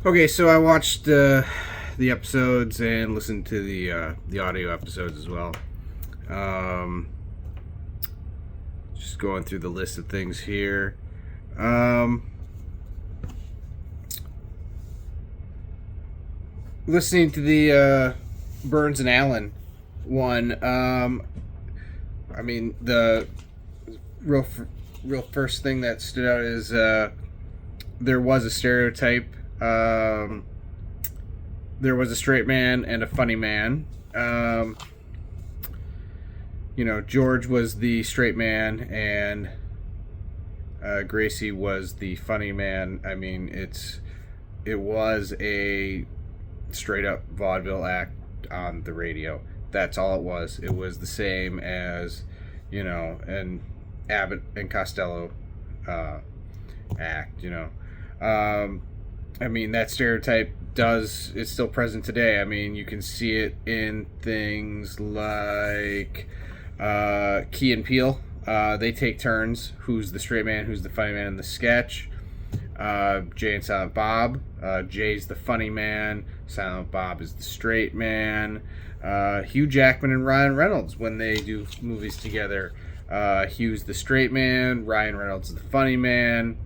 Okay, so I watched the episodes and listened to the audio episodes as well. Um, just going through the list of things here. Um, Listening to the Burns and Allen one. I mean, the real real first thing that stood out is there was a stereotype. There was a straight man and a funny man. George was the straight man, and Gracie was the funny man. I mean, it was a straight up vaudeville act on the radio. That's all it was. It was the same as, an Abbott and Costello act. I mean, that stereotype it's still present today. I mean, you can see it in things like Key and Peele. They take turns. Who's the straight man? Who's the funny man in the sketch? Jay and Silent Bob. Jay's the funny man. Silent Bob is the straight man. Hugh Jackman and Ryan Reynolds, when they do movies together. Hugh's the straight man. Ryan Reynolds is the funny man.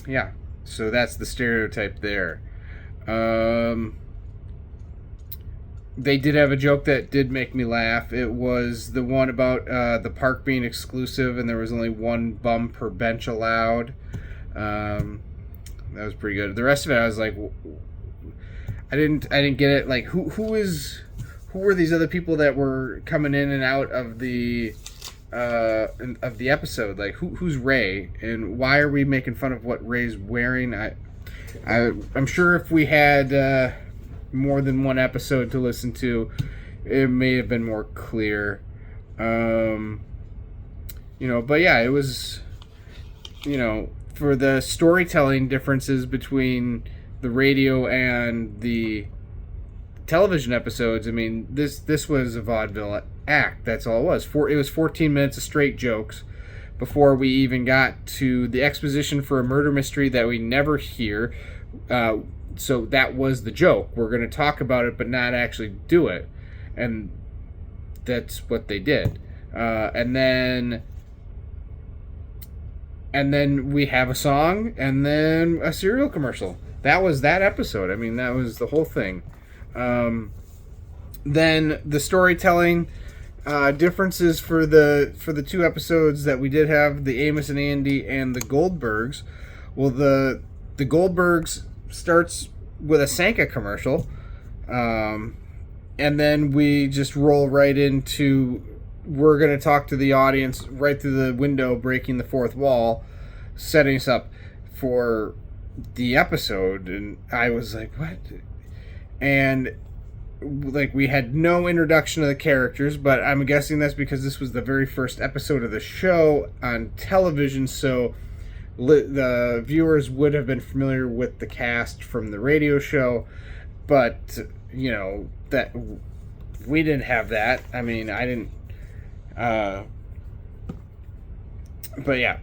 Yeah. So that's the stereotype there. They did have a joke that did make me laugh. It was the one about the park being exclusive and there was only one bum per bench allowed. That was pretty good. The rest of it, I was like, I didn't get it. Like, who were these other people that were coming in and out of the episode? Like, who's Ray, and why are we making fun of what Ray's wearing? I'm sure if we had more than one episode to listen to, it may have been more clear. But yeah, it was, for the storytelling differences between the radio and the television episodes. I mean, this was a vaudeville act. That's all it was. It was 14 minutes of straight jokes before we even got to the exposition for a murder mystery that we never hear. So that was the joke. We're going to talk about it, but not actually do it. And that's what they did. And then we have a song, and then a cereal commercial. That was that episode. I mean, that was the whole thing. Then the storytelling differences for the two episodes that we did have, the Amos and Andy and the Goldbergs. Well, the Goldbergs starts with a Sanka commercial, and then we just roll right into, we're going to talk to the audience right through the window, breaking the fourth wall, setting us up for the episode. And I was like, what? And like, we had no introduction of the characters, but I'm guessing that's because this was the very first episode of the show on television, so the viewers would have been familiar with the cast from the radio show. But that we didn't have that. I mean, I didn't. But yeah.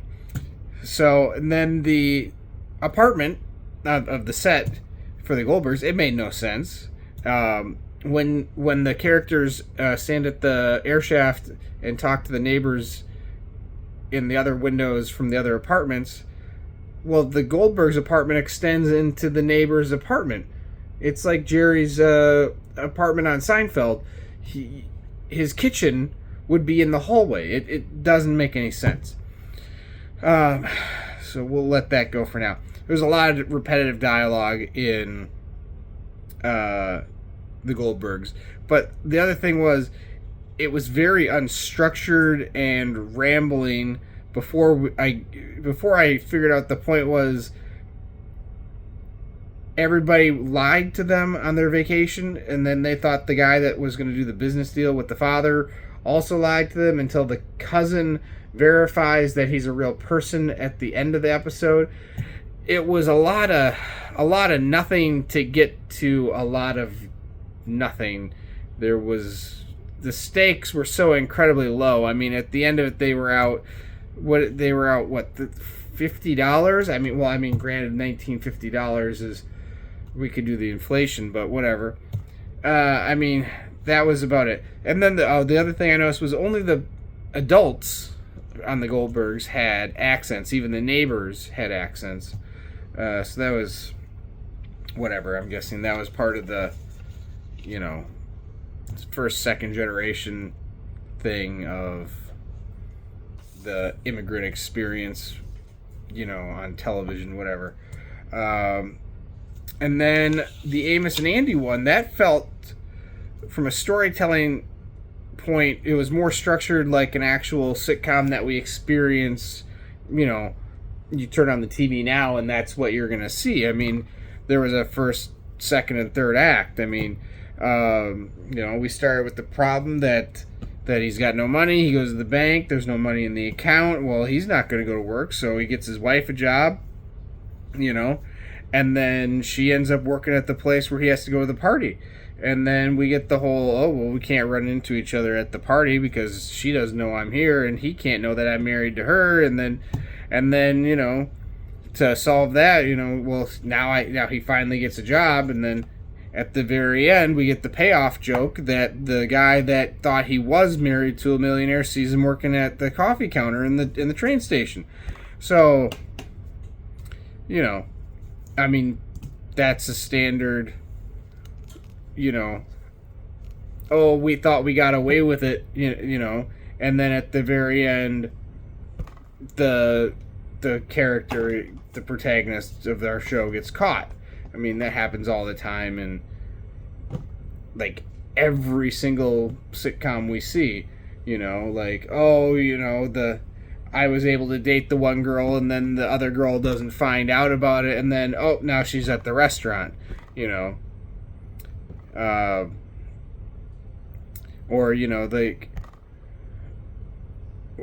So, and then the apartment of the set for the Goldbergs, it made no sense. When the characters stand at the air shaft and talk to the neighbors in the other windows from the other apartments, well, the Goldbergs' apartment extends into the neighbor's apartment. It's like Jerry's apartment on Seinfeld. His kitchen would be in the hallway. It doesn't make any sense. So we'll let that go for now. There's a lot of repetitive dialogue in the Goldbergs. But the other thing was, it was very unstructured and rambling before I figured out the point was everybody lied to them on their vacation, and then they thought the guy that was going to do the business deal with the father also lied to them, until the cousin verifies that he's a real person at the end of the episode. It was a lot of nothing to get to a lot of nothing. The stakes were so incredibly low. I mean, at the end of it, they were out $50. Granted, $1950 is, we could do the inflation, but whatever. That was about it. And then the other thing I noticed was only the adults on the Goldbergs had accents. Even the neighbors had accents. So that was whatever. I'm guessing that was part of the, first, second generation thing of the immigrant experience, on television, whatever. And then the Amos and Andy one, that felt, from a storytelling point, it was more structured like an actual sitcom that we experience. You turn on the TV now and that's what you're going to see. There was a first, second, and third act. We started with the problem that he's got no money. He goes to the bank. There's no money in the account. Well, he's not going to go to work, so he gets his wife a job, and then she ends up working at the place where he has to go to the party. And then we get the whole, we can't run into each other at the party because she doesn't know I'm here, and he can't know that I'm married to her. And then to solve that, now he finally gets a job, and then at the very end, we get the payoff joke that the guy that thought he was married to a millionaire sees him working at the coffee counter in the train station. So, that's a standard, we thought we got away with it, and then at the very end, the character, the protagonist of our show gets caught. That happens all the time, and like every single sitcom we see, I was able to date the one girl, and then the other girl doesn't find out about it, and then now she's at the restaurant, or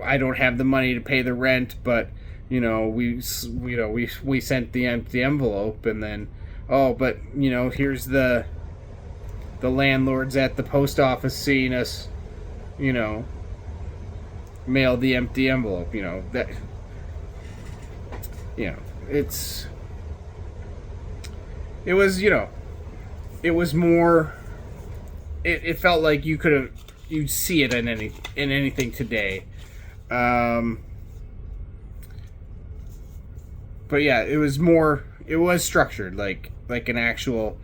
I don't have the money to pay the rent, but we sent the empty envelope, and then here's the landlords at the post office seeing us, mail the empty envelope. It was more. It felt like you'd see it in anything today. But yeah, it was structured like an actual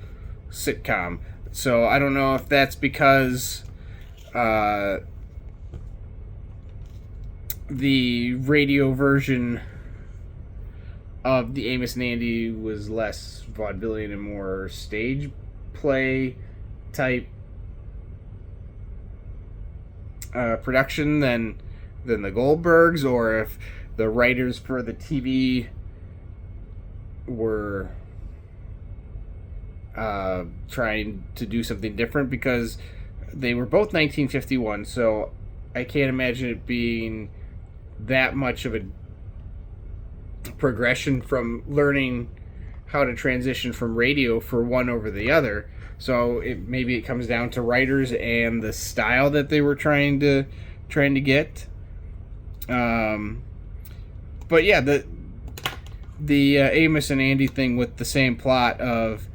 sitcom. So I don't know if that's because the radio version of the Amos and Andy was less vaudevillian and more stage play type production than the Goldbergs, or if the writers for the TV were trying to do something different, because they were both 1951, so I can't imagine it being that much of a progression from learning how to transition from radio for one over the other. So maybe it comes down to writers and the style that they were trying to get. But yeah, the Amos and Andy thing with the same plot of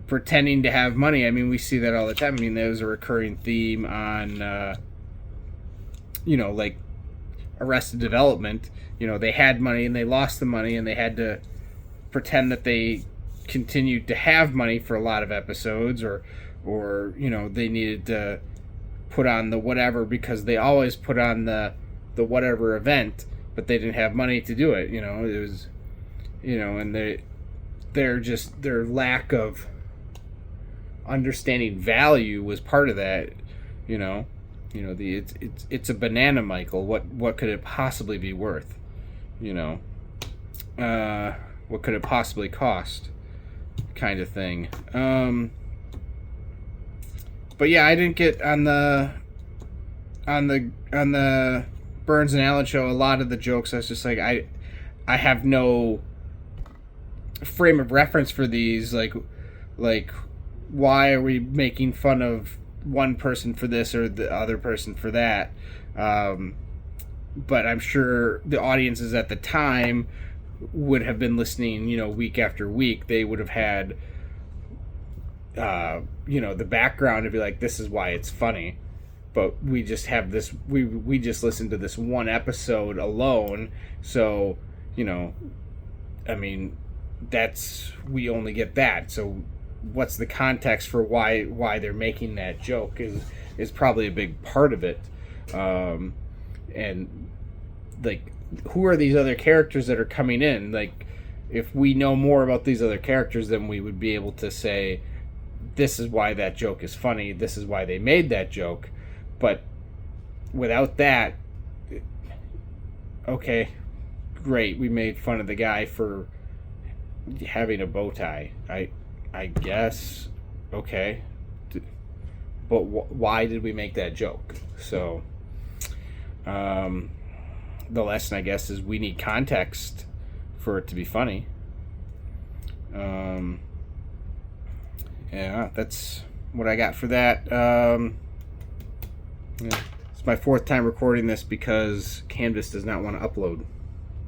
pretending to have money. We see that all the time. There was a recurring theme on, like Arrested Development. They had money and they lost the money, and they had to pretend that they continued to have money for a lot of episodes, or they needed to put on the whatever, because they always put on the whatever event, but they didn't have money to do it. It was, and their lack of understanding value was part of that. It's a banana, Michael. What could it possibly be worth? What could it possibly cost? Kind of thing. But yeah, I didn't get on the Burns and Allen show a lot of the jokes. I was just like, I have no frame of reference for these. Like why are we making fun of one person for this or the other person for that? But I'm sure the audiences at the time would have been listening, week after week, they would have had, the background to be like, this is why it's funny. But we just have this, we just listened to this one episode alone. So, I mean, we only get that. So what's the context for why they're making that joke is probably a big part of it. And like, who are these other characters that are coming in? Like, if we know more about these other characters, then we would be able to say, this is why that joke is funny, this is why they made that joke. But without that, okay, great, we made fun of the guy for having a bow tie. I guess, okay, but why did we make that joke? So the lesson, I guess, is we need context for it to be funny. Yeah, that's what I got for that. Yeah. It's my fourth time recording this because Canvas does not want to upload.